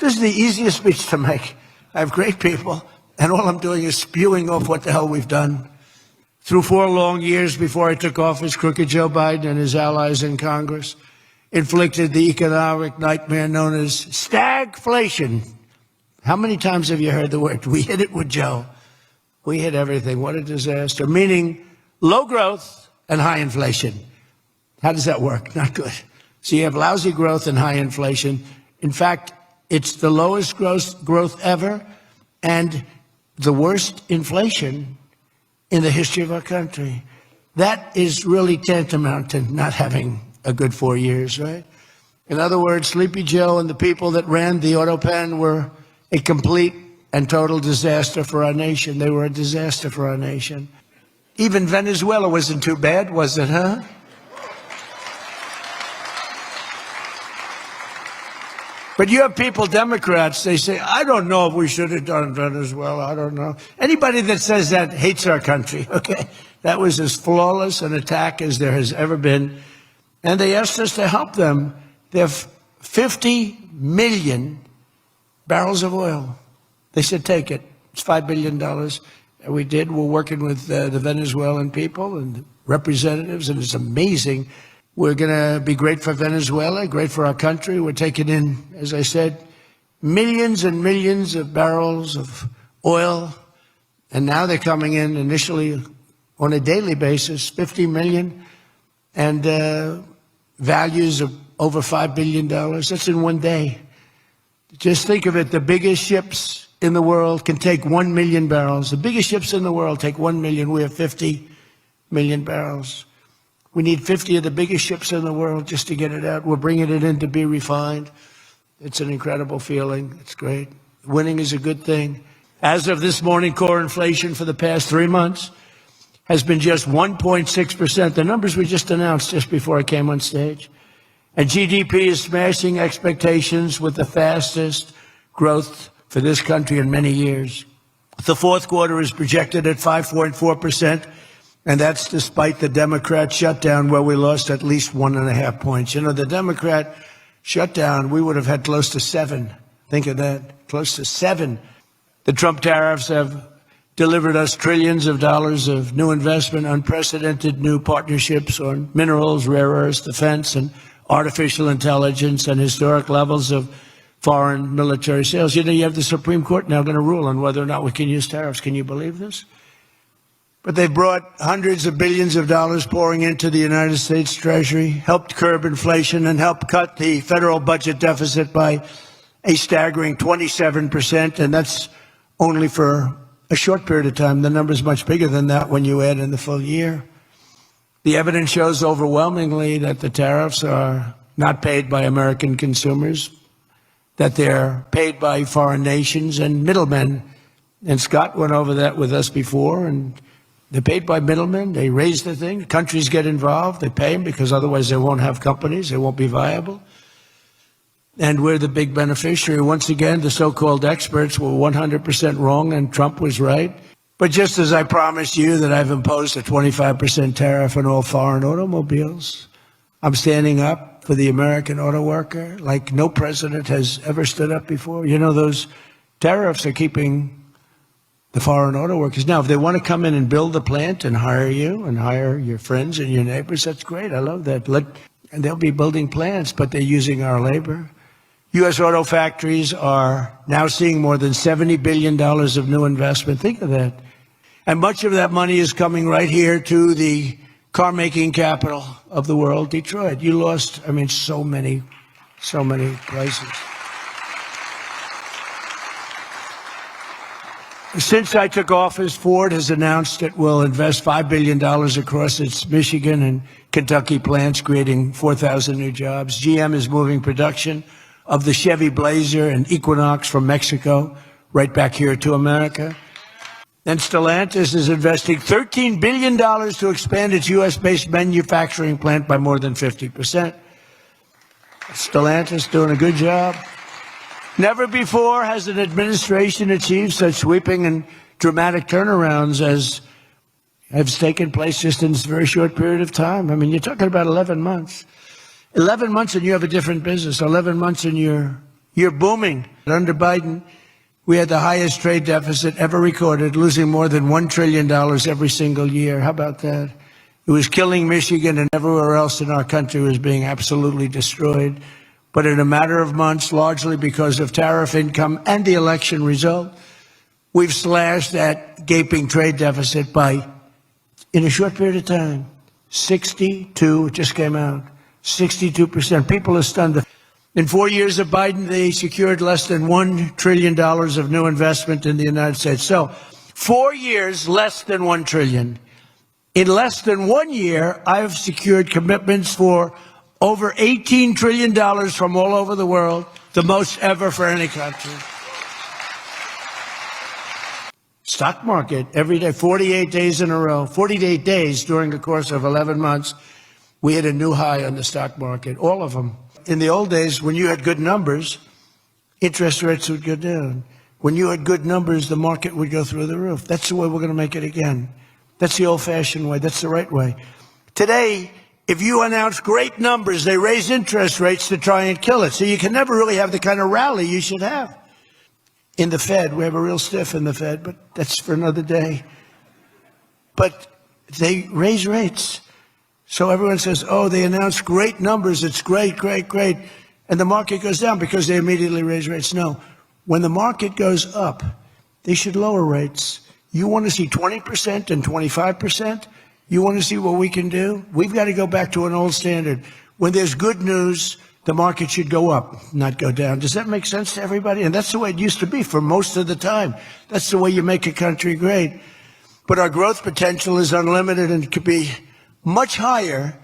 This is the easiest speech to make. I have great people, and all I'm doing is spewing off what the hell we've done. Through 4 long years before I took office, crooked Joe Biden and his allies in Congress inflicted the economic nightmare known as stagflation. How many times have you heard the word? We hit it with Joe. We hit everything. What a disaster. Meaning low growth and high inflation. How does that work? Not good. So you have lousy growth and high inflation. In fact, it's the lowest growth ever and the worst inflation in the history of our country. That is really tantamount to not having a good 4 years, right? In other words, Sleepy Joe and the people that ran the auto pen were a complete and total disaster for our nation. They were a disaster for our nation. Even Venezuela wasn't too bad, was it, huh? But you have people, Democrats, they say, I don't know if we should have done Venezuela. I don't know. Anybody that says that hates our country, okay? That was as flawless an attack as there has ever been. And they asked us to help them. They have 50 million barrels of oil. They said, take it. It's $5 billion. And we did. We're working with the Venezuelan people and representatives, and it's amazing. We're going to be great for Venezuela, great for our country. We're taking in, as I said, millions and millions of barrels of oil. And now they're coming in initially on a daily basis, 50 million, and values of over $5 billion. That's in one day. Just think of it. The biggest ships in the world can take 1 million barrels. The biggest ships in the world take 1 million. We have 50 million barrels. We need 50 of the biggest ships in the world just to get it out. We're bringing it in to be refined. It's an incredible feeling. It's great. Winning is a good thing. As of this morning, core inflation for the past 3 months has been just 1.6%. The numbers we just announced just before I came on stage. And GDP is smashing expectations with the fastest growth for this country in many years. The fourth quarter is projected at 5.4%. And that's despite the Democrat shutdown where we lost at least 1.5 points. You know, the Democrat shutdown, we would have had close to 7. Think of that, close to 7. The Trump tariffs have delivered us trillions of dollars of new investment, unprecedented new partnerships on minerals, rare earths, defense, and artificial intelligence, and historic levels of foreign military sales. You know, you have the Supreme Court now going to rule on whether or not we can use tariffs. Can you believe this? But they brought hundreds of billions of dollars pouring into the United States Treasury, helped curb inflation, and helped cut the federal budget deficit by a staggering 27%. And that's only for a short period of time. The number is much bigger than that when you add in the full year. The evidence shows overwhelmingly that the tariffs are not paid by American consumers, that they're paid by foreign nations and middlemen. And Scott went over that with us before, and they're paid by middlemen. They raise the thing. Countries get involved. They pay them because otherwise they won't have companies. They won't be viable. And we're the big beneficiary. Once again, the so-called experts were 100% wrong and Trump was right. But just as I promised you that I've imposed a 25% tariff on all foreign automobiles, I'm standing up for the American auto worker like no president has ever stood up before. You know, those tariffs are keeping the foreign auto workers. Now, if they want to come in and build the plant and hire you and hire your friends and your neighbors, that's great. I love that. And they'll be building plants, but they're using our labor. U.S. auto factories are now seeing more than $70 billion of new investment. Think of that. And much of that money is coming right here to the car-making capital of the world, Detroit. You lost, so many places. Since I took office, Ford has announced it will invest $5 billion across its Michigan and Kentucky plants, creating 4,000 new jobs. GM is moving production of the Chevy Blazer and Equinox from Mexico right back here to America. And Stellantis is investing $13 billion to expand its U.S.-based manufacturing plant by more than 50%. Stellantis doing a good job. Never before has an administration achieved such sweeping and dramatic turnarounds as have taken place just in this very short period of time. You're talking about 11 months. 11 months and you have a different business. 11 months and you're You're booming. Under Biden, we had the highest trade deficit ever recorded, losing more than $1 trillion every single year. How about that? It was killing Michigan, and everywhere else in our country was being absolutely destroyed. But in a matter of months, largely because of tariff income and the election result, we've slashed that gaping trade deficit by, in a short period of time, 62, it just came out, 62%. People are stunned. In 4 years of Biden, they secured less than $1 trillion of new investment in the United States. So 4 years, less than $1 trillion. In less than 1 year, I've secured commitments for over $18 trillion from all over the world, the most ever for any country. Stock market, every day, 48 days in a row, 48 days during the course of 11 months, we hit a new high on the stock market, all of them. In the old days, when you had good numbers, interest rates would go down. When you had good numbers, the market would go through the roof. That's the way we're going to make it again. That's the old-fashioned way. That's the right way. Today, if you announce great numbers, they raise interest rates to try and kill it. So you can never really have the kind of rally you should have. In the Fed, we have a real stiff in the Fed, but that's for another day. But they raise rates. So everyone says, oh, they announced great numbers. It's great, great, great. And the market goes down because they immediately raise rates. No. When the market goes up, they should lower rates. You want to see 20% and 25%? You want to see what we can do? We've got to go back to an old standard. When there's good news, the market should go up, not go down. Does that make sense to everybody? And that's the way it used to be for most of the time. That's the way you make a country great. But our growth potential is unlimited and could be much higher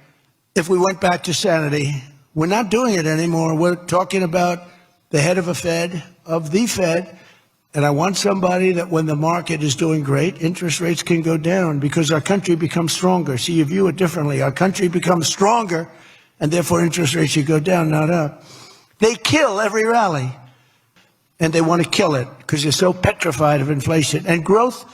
if we went back to sanity. We're not doing it anymore. We're talking about the head of the Fed, and I want somebody that when the market is doing great, interest rates can go down because our country becomes stronger. See, you view it differently. Our country becomes stronger, and therefore interest rates should go down, not up. They kill every rally, and they want to kill it because they're so petrified of inflation. And growth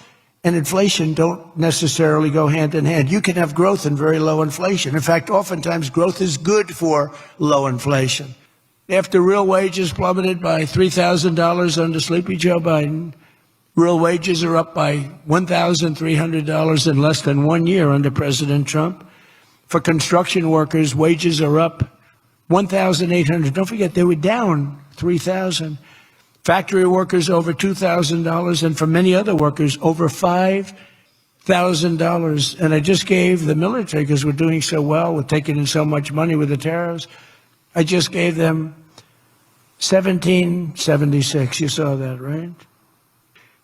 and inflation don't necessarily go hand in hand. You can have growth and very low inflation. In fact, oftentimes growth is good for low inflation. After real wages plummeted by $3,000 under Sleepy Joe Biden, real wages are up by $1,300 in less than 1 year under President Trump. For construction workers, wages are up $1,800. Don't forget, they were down $3,000. Factory workers over $2,000, and for many other workers, over $5,000. And I just gave the military, because we're doing so well, we're taking in so much money with the tariffs, I just gave them $1,776. You saw that, right?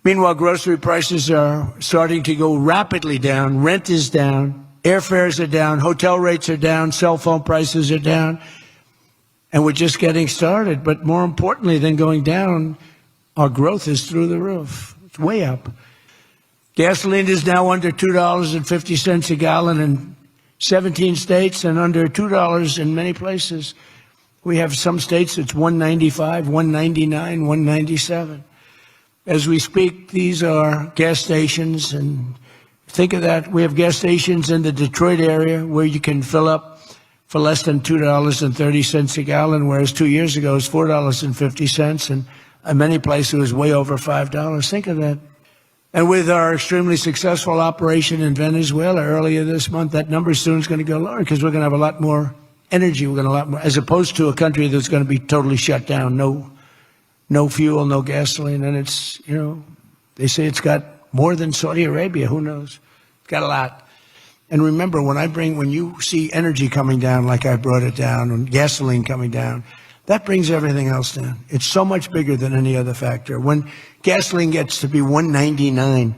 Meanwhile, grocery prices are starting to go rapidly down. Rent is down. Airfares are down. Hotel rates are down. Cell phone prices are down. And we're just getting started. But more importantly than going down, our growth is through the roof. It's way up. Gasoline is now under $2.50 a gallon in 17 states and under $2 in many places. We have some states it's $1.95, $1.99, $1.97. As we speak, these are gas stations, and think of that. We have gas stations in the Detroit area where you can fill up for less than $2.30 a gallon, whereas 2 years ago it was $4.50, and in many places it was way over $5. Think of that. And with our extremely successful operation in Venezuela earlier this month, that number soon is going to go lower because we're going to have a lot more energy. We're going to have a lot more, as opposed to a country that's going to be totally shut down. No fuel, no gasoline. And it's, they say it's got more than Saudi Arabia. Who knows? It's got a lot. And remember, when you see energy coming down like I brought it down, and gasoline coming down, that brings everything else down. It's so much bigger than any other factor. When gasoline gets to be $1.99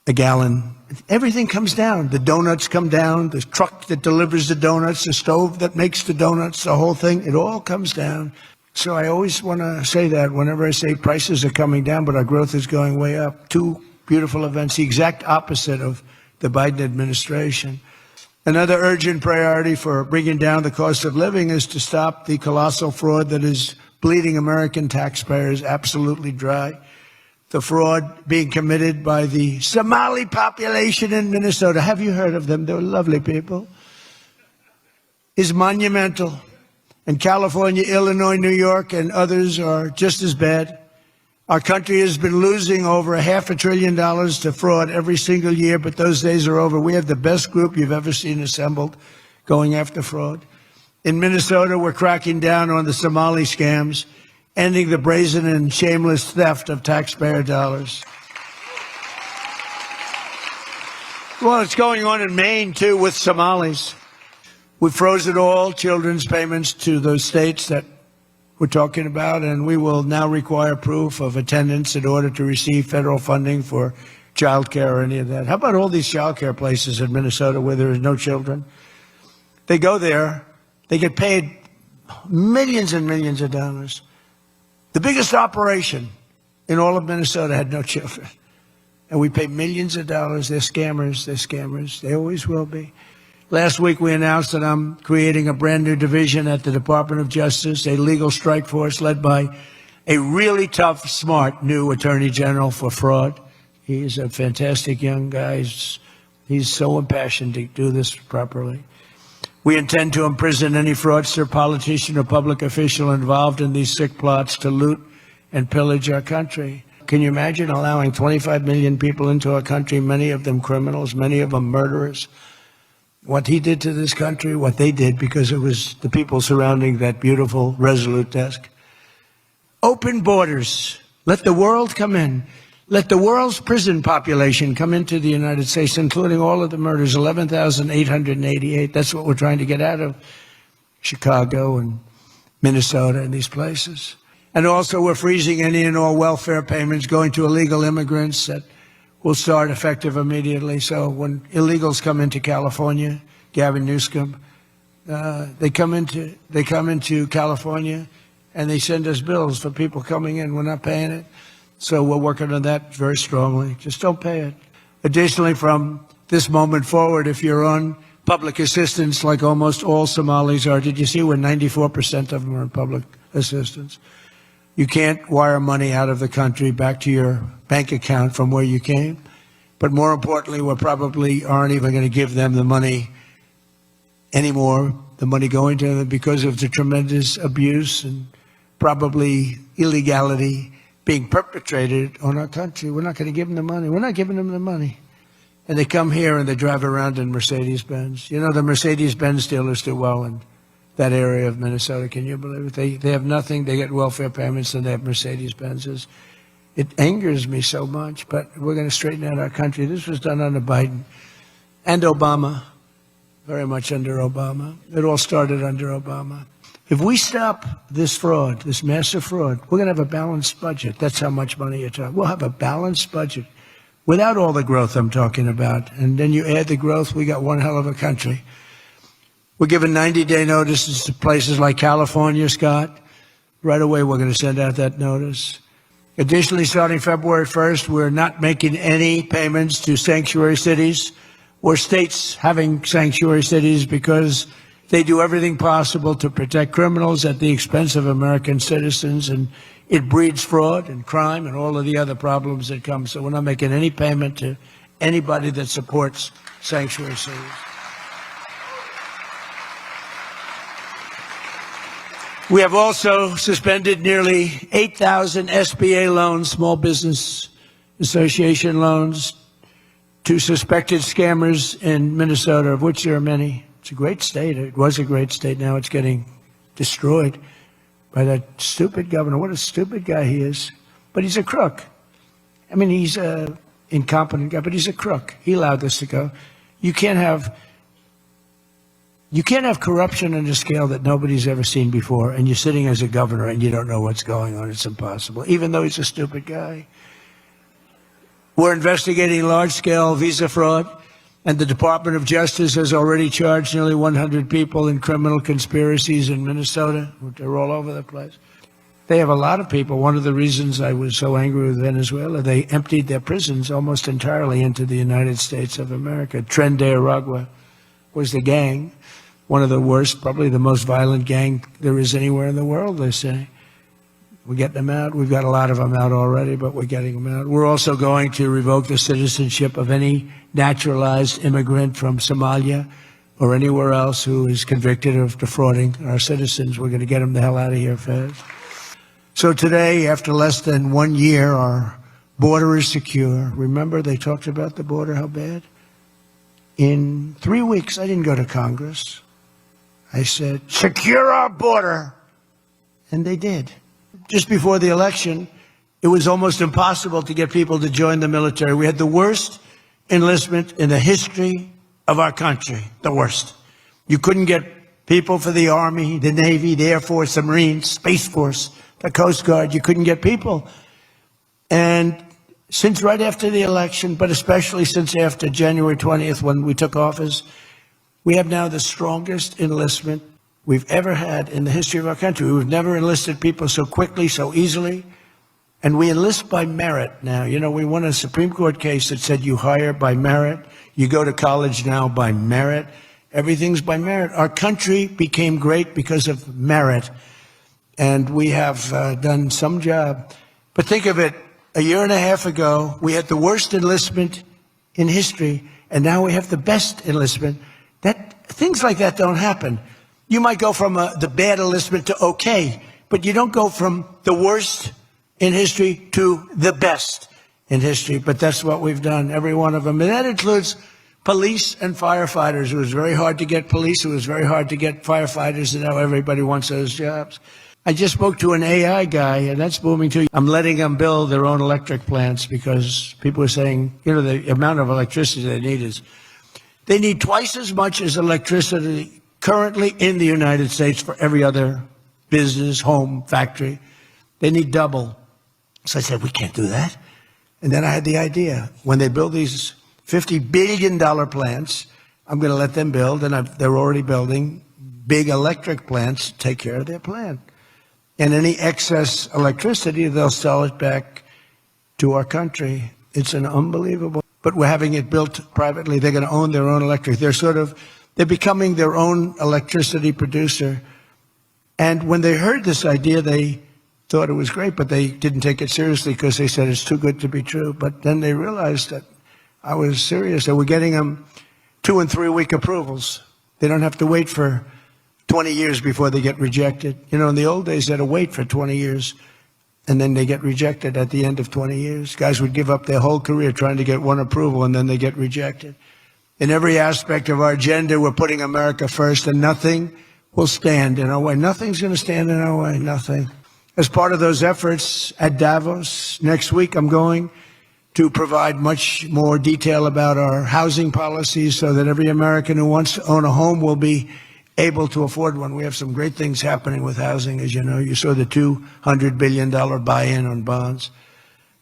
a gallon, everything comes down. The donuts come down, the truck that delivers the donuts, the stove that makes the donuts, the whole thing, it all comes down. So I always want to say that whenever I say prices are coming down, but our growth is going way up. Two beautiful events, the exact opposite of the Biden administration. Another urgent priority for bringing down the cost of living is to stop the colossal fraud that is bleeding American taxpayers absolutely dry. The fraud being committed by the Somali population in Minnesota, have you heard of them? They're lovely people, is monumental. And California, Illinois, New York, and others are just as bad. Our country has been losing over $500 billion to fraud every single year, but those days are over. We have the best group you've ever seen assembled going after fraud. In Minnesota, we're cracking down on the Somali scams, ending the brazen and shameless theft of taxpayer dollars. Well, it's going on in Maine, too, with Somalis. We've frozen all children's payments to those states that we're talking about, and we will now require proof of attendance in order to receive federal funding for child care or any of that. How about all these child care places in Minnesota where there is no children? They go there, they get paid millions and millions of dollars. The biggest operation in all of Minnesota had no children. And we pay millions of dollars. They're scammers. They're scammers. They always will be. Last week, we announced that I'm creating a brand new division at the Department of Justice, a legal strike force led by a really tough, smart new Attorney General for fraud. He's a fantastic young guy. He's so impassioned to do this properly. We intend to imprison any fraudster, politician, or public official involved in these sick plots to loot and pillage our country. Can you imagine allowing 25 million people into our country, many of them criminals, many of them murderers? What he did to this country, what they did, because it was the people surrounding that beautiful, resolute desk. Open borders. Let the world come in. Let the world's prison population come into the United States, including all of the murders, 11,888. That's what we're trying to get out of Chicago and Minnesota and these places. And also we're freezing any and all welfare payments going to illegal immigrants that will start effective immediately. So when illegals come into California, Gavin Newsom, they come into California and they send us bills for people coming in. We're not paying it. So we're working on that very strongly. Just don't pay it. Additionally, from this moment forward, if you're on public assistance, like almost all Somalis are, did you see where 94% of them are on public assistance? You can't wire money out of the country back to your bank account from where you came. But more importantly, we probably aren't even going to give them the money anymore, the money going to them, because of the tremendous abuse and probably illegality being perpetrated on our country. We're not going to give them the money. We're not giving them the money. And they come here and they drive around in Mercedes-Benz. You know, the Mercedes-Benz dealers do well in that area of Minnesota. Can you believe it? They have nothing. They get welfare payments and they have Mercedes-Benzes. It angers me so much, but we're going to straighten out our country. This was done under Biden and Obama, very much under Obama. It all started under Obama. If we stop this fraud, this massive fraud, we're going to have a balanced budget. That's how much money you're talking. We'll have a balanced budget without all the growth I'm talking about. And then you add the growth, we got one hell of a country. We're giving 90-day notices to places like California, Scott. Right away, we're going to send out that notice. Additionally, starting February 1st, we're not making any payments to sanctuary cities or states having sanctuary cities because they do everything possible to protect criminals at the expense of American citizens, and it breeds fraud and crime and all of the other problems that come. So we're not making any payment to anybody that supports sanctuary cities. We have also suspended nearly 8,000 SBA loans, Small Business Association loans, to suspected scammers in Minnesota, of which there are many. It's a great state. It was a great state. Now it's getting destroyed by that stupid governor. What a stupid guy he is. But he's a crook. I mean, he's an incompetent guy, but he's a crook. He allowed this to go. You can't have corruption on a scale that nobody's ever seen before, and you're sitting as a governor and you don't know what's going on. It's impossible, even though he's a stupid guy. We're investigating large-scale visa fraud, and the Department of Justice has already charged nearly 100 people in criminal conspiracies in Minnesota. They're all over the place. They have a lot of people. One of the reasons I was so angry with Venezuela, they emptied their prisons almost entirely into the United States of America. Tren de Aragua was the gang. One of the worst, probably the most violent gang there is anywhere in the world, they say. We're getting them out. We've got a lot of them out already, but we're getting them out. We're also going to revoke the citizenship of any naturalized immigrant from Somalia or anywhere else who is convicted of defrauding our citizens. We're going to get them the hell out of here fast. So today, after less than 1 year, our border is secure. Remember, they talked about the border, how bad? In 3 weeks, I didn't go to Congress. I said, secure our border. And they did. Just before the election, it was almost impossible to get people to join the military. We had the worst enlistment in the history of our country, the worst. You couldn't get people for the Army, the Navy, the Air Force, the Marines, Space Force, the Coast Guard. You couldn't get people. And since right after the election, but especially since after January 20th when we took office, we have now the strongest enlistment we've ever had in the history of our country. We've never enlisted people so quickly, so easily. And we enlist by merit now. You know, we won a Supreme Court case that said you hire by merit. You go to college now by merit. Everything's by merit. Our country became great because of merit. And we have done some job. But think of it, a year and a half ago, we had the worst enlistment in history. And now we have the best enlistment. Things like that don't happen. You might go from the bad enlistment to okay, but you don't go from the worst in history to the best in history. But that's what we've done, every one of them. And that includes police and firefighters. It was very hard to get police. It was very hard to get firefighters, and now everybody wants those jobs. I just spoke to an AI guy, and that's booming too. I'm letting them build their own electric plants because people are saying, you know, the amount of electricity they need twice as much as electricity currently in the United States for every other business, home, factory. They need double. So I said, we can't do that. And then I had the idea. When they build these $50 billion plants, I'm going to let them build, and they're already building big electric plants to take care of their plant. And any excess electricity, they'll sell it back to our country. It's an unbelievable. But we're having it built privately. They're going to own their own electric. They're becoming their own electricity producer. And when they heard this idea, they thought it was great, but they didn't take it seriously because they said it's too good to be true. But then they realized that I was serious. They were getting them 2 and 3 week approvals. They don't have to wait for 20 years before they get rejected. You know, in the old days, they had to wait for 20 years, and then they get rejected at the end of 20 years. Guys would give up their whole career trying to get one approval, and then they get rejected. In every aspect of our agenda, we're putting America first, and nothing will stand in our way. Nothing's going to stand in our way, nothing. As part of those efforts at Davos, next week I'm going to provide much more detail about our housing policies so that every American who wants to own a home will be able to afford one. We have some great things happening with housing, as you know. You saw the $200 billion buy-in on bonds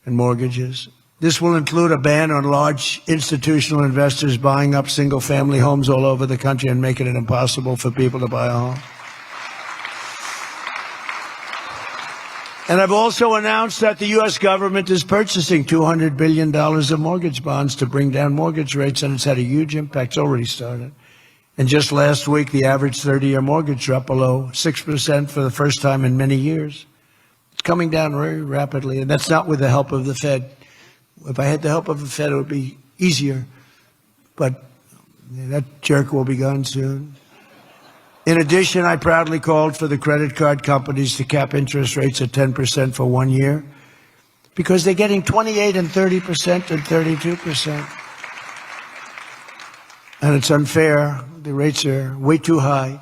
and mortgages. This will include a ban on large institutional investors buying up single-family homes all over the country and making it impossible for people to buy a home. And I've also announced that the U.S. government is purchasing $200 billion of mortgage bonds to bring down mortgage rates, and it's had a huge impact. It's already started. And just last week, the average 30-year mortgage dropped below 6% for the first time in many years. It's coming down very rapidly, and that's not with the help of the Fed. If I had the help of the Fed, it would be easier. But that jerk will be gone soon. In addition, I proudly called for the credit card companies to cap interest rates at 10% for 1 year because they're getting 28 and 30% and 32%. And it's unfair. The rates are way too high.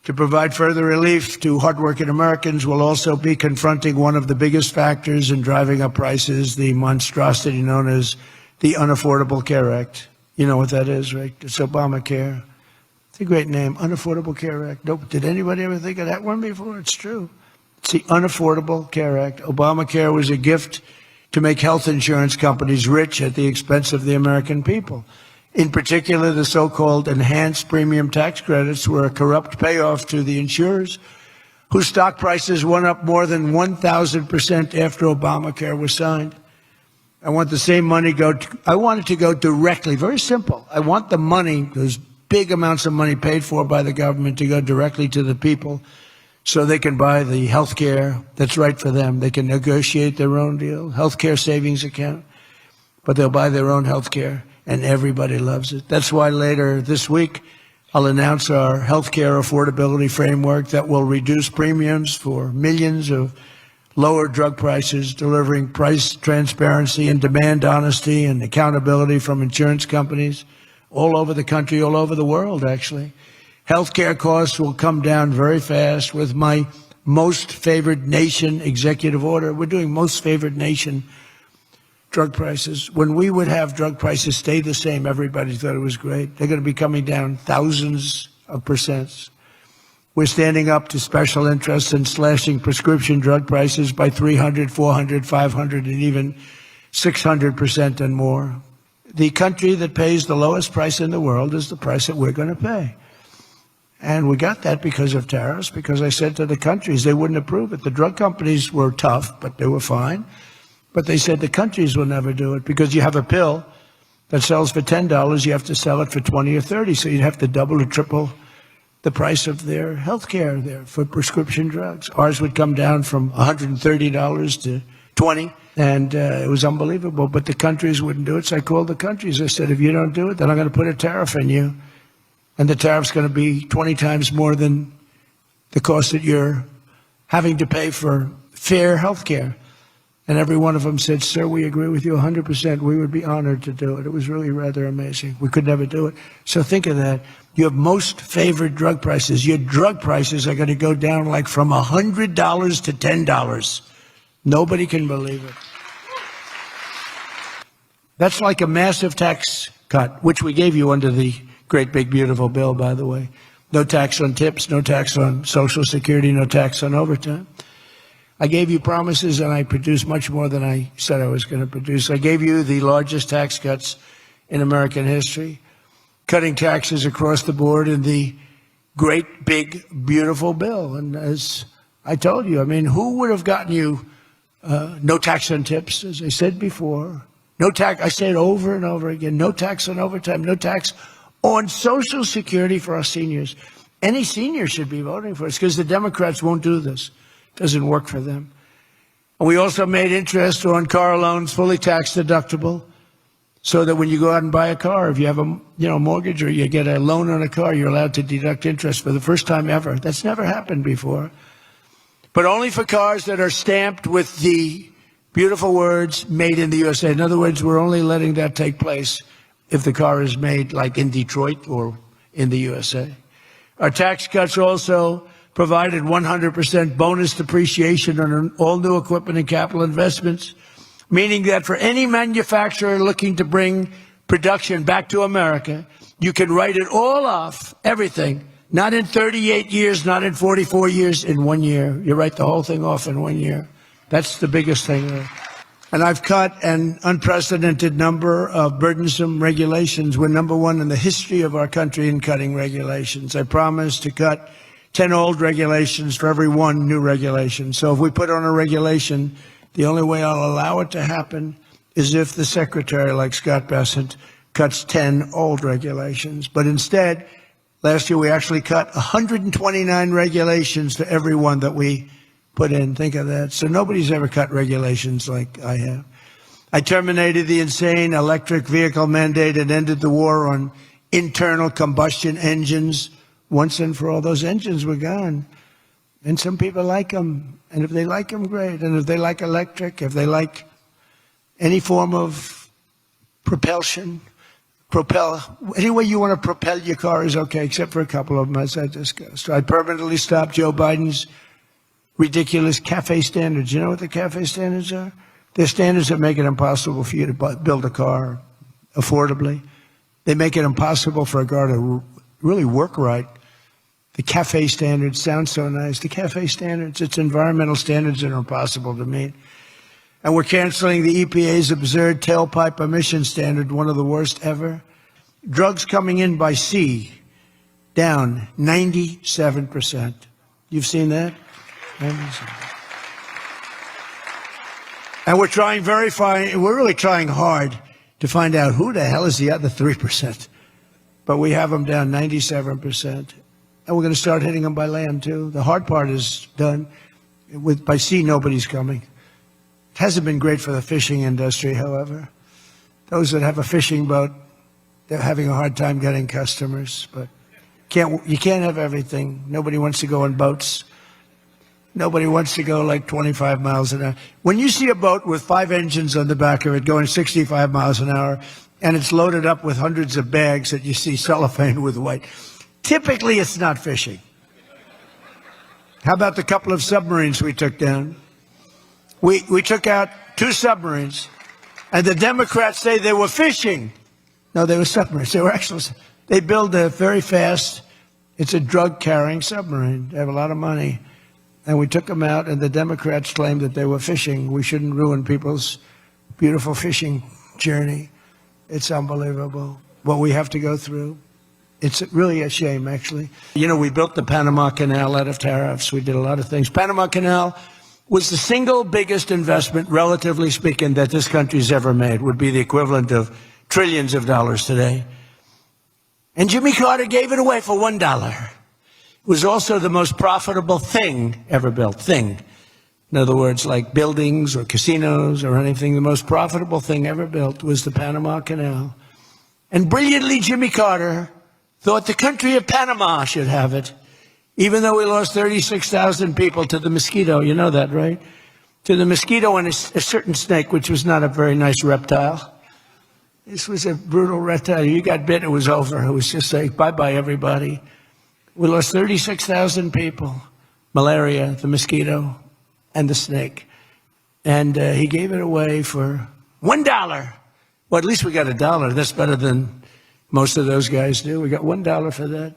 To provide further relief to hardworking Americans, we'll also be confronting one of the biggest factors in driving up prices, the monstrosity known as the Unaffordable Care Act. You know what that is, right? It's Obamacare. It's a great name, Unaffordable Care Act. Nope. Did anybody ever think of that one before? It's true. It's the Unaffordable Care Act. Obamacare was a gift to make health insurance companies rich at the expense of the American people. In particular, the so-called enhanced premium tax credits were a corrupt payoff to the insurers, whose stock prices went up more than 1,000% after Obamacare was signed. I want the same money I want it to go directly. Very simple. I want the money, those big amounts of money paid for by the government, to go directly to the people so they can buy the health care that's right for them. They can negotiate their own deal, health care savings account, but they'll buy their own health care, and everybody loves it. That's why later this week, I'll announce our healthcare affordability framework that will reduce premiums for millions of lower drug prices, delivering price transparency and demand honesty and accountability from insurance companies all over the country, all over the world, actually. Healthcare costs will come down very fast with my most favored nation executive order. We're doing most favored nation drug prices. When we would have drug prices stay the same, everybody thought it was great. They're going to be coming down thousands of percents. We're standing up to special interests and slashing prescription drug prices by 300, 400, 500, and even 600% and more. The country that pays the lowest price in the world is the price that we're going to pay. And we got that because of tariffs, because I said to the countries they wouldn't approve it. The drug companies were tough, but they were fine. But they said the countries will never do it because you have a pill that sells for $10, you have to sell it for 20 or 30, so you'd have to double or triple the price of their health care there for prescription drugs. Ours would come down from $130 to $20, and it was unbelievable, but the countries wouldn't do it, so I called the countries. I said, if you don't do it, then I'm going to put a tariff on you, and the tariff's going to be 20 times more than the cost that you're having to pay for fair health care. And every one of them said, sir, we agree with you 100%. We would be honored to do it. It was really rather amazing. We could never do it. So think of that. You have most favored drug prices. Your drug prices are going to go down like from $100 to $10. Nobody can believe it. That's like a massive tax cut, which we gave you under the great big beautiful bill, by the way. No tax on tips, no tax on Social Security, no tax on overtime. I gave you promises, and I produced much more than I said I was going to produce. I gave you the largest tax cuts in American history, cutting taxes across the board in the great, big, beautiful bill. And as I told you, I mean, who would have gotten you no tax on tips, as I said before? No tax, I say it over and over again, no tax on overtime, no tax on Social Security for our seniors. Any senior should be voting for us because the Democrats won't do this. Doesn't work for them. And we also made interest on car loans fully tax deductible so that when you go out and buy a car, if you have a mortgage or you get a loan on a car, you're allowed to deduct interest for the first time ever. That's never happened before. But only for cars that are stamped with the beautiful words made in the USA. In other words, we're only letting that take place if the car is made like in Detroit or in the USA. Our tax cuts also provided 100% bonus depreciation on all new equipment and capital investments, meaning that for any manufacturer looking to bring production back to America, you can write it all off, everything, not in 38 years, not in 44 years, in 1 year. You write the whole thing off in 1 year. That's the biggest thing. And I've cut an unprecedented number of burdensome regulations. We're number one in the history of our country in cutting regulations. I promised to cut 10 old regulations for every one new regulation. So if we put on a regulation, the only way I'll allow it to happen is if the secretary, like Scott Bessent, cuts 10 old regulations. But instead, last year we actually cut 129 regulations for every one that we put in. Think of that. So nobody's ever cut regulations like I have. I terminated the insane electric vehicle mandate and ended the war on internal combustion engines. Once and for all, those engines were gone. And some people like them. And if they like them, great. And if they like electric, if they like any form of propulsion, any way you want to propel your car is okay, except for a couple of them, as I discussed. So I permanently stopped Joe Biden's ridiculous CAFE standards. You know what the CAFE standards are? They're standards that make it impossible for you to build a car affordably. They make it impossible for a car to really work right. The CAFE standards sound so nice. The CAFE standards, it's environmental standards that are impossible to meet. And we're canceling the EPA's absurd tailpipe emission standard, one of the worst ever. Drugs coming in by sea, down 97%. You've seen that? 97%. And we're trying we're really trying hard to find out who the hell is the other 3%. But we have them down 97%. And we're going to start hitting them by land, too. The hard part is done. By sea, nobody's coming. It hasn't been great for the fishing industry, however. Those that have a fishing boat, they're having a hard time getting customers. But You can't have everything. Nobody wants to go on boats. Nobody wants to go like 25 miles an hour. When you see a boat with 5 engines on the back of it going 65 miles an hour, and it's loaded up with hundreds of bags that you see cellophane with white, typically it's not fishing. How about the couple of submarines we took down? We took out 2 submarines, and the Democrats say they were fishing. No, they were submarines. They build a very fast, it's a drug-carrying submarine. They have a lot of money. And we took them out, and the Democrats claimed that they were fishing. We shouldn't ruin people's beautiful fishing journey. It's unbelievable what we have to go through. It's really a shame, actually. You know, we built the Panama Canal out of tariffs. We did a lot of things. Panama Canal was the single biggest investment, relatively speaking, that this country's ever made. Would be the equivalent of trillions of dollars today. And Jimmy Carter gave it away for $1. It was also the most profitable thing ever built. Thing. In other words, like buildings or casinos or anything, the most profitable thing ever built was the Panama Canal. And brilliantly, Jimmy Carter thought the country of Panama should have it, even though we lost 36,000 people to the mosquito. You know that, right? To the mosquito and a certain snake, which was not a very nice reptile. This was a brutal reptile. You got bit, it was over. It was just like, bye-bye, everybody. We lost 36,000 people. Malaria, the mosquito, and the snake. And he gave it away for $1. Well, at least we got $1. That's better than most of those guys do. We got $1 for that.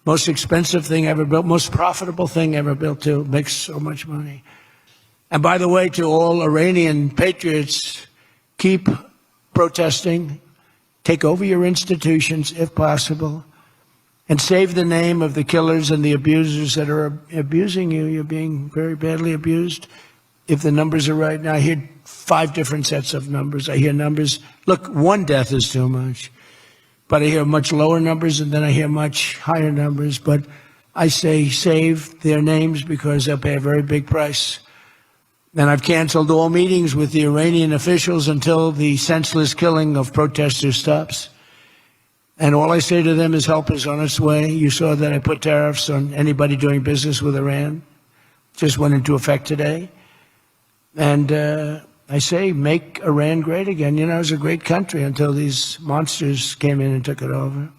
Most expensive thing ever built, most profitable thing ever built, too. Makes so much money. And by the way, to all Iranian patriots, keep protesting. Take over your institutions if possible. And save the name of the killers and the abusers that are abusing you. You're being very badly abused. If the numbers are right now, I hear 5 different sets of numbers. I hear numbers. Look, 1 death is too much. But I hear much lower numbers, and then I hear much higher numbers. But I say save their names because they'll pay a very big price. And I've canceled all meetings with the Iranian officials until the senseless killing of protesters stops. And all I say to them is help is on its way. You saw that I put tariffs on anybody doing business with Iran. Just went into effect today. And I say make Iran great again. You know, it was a great country until these monsters came in and took it over.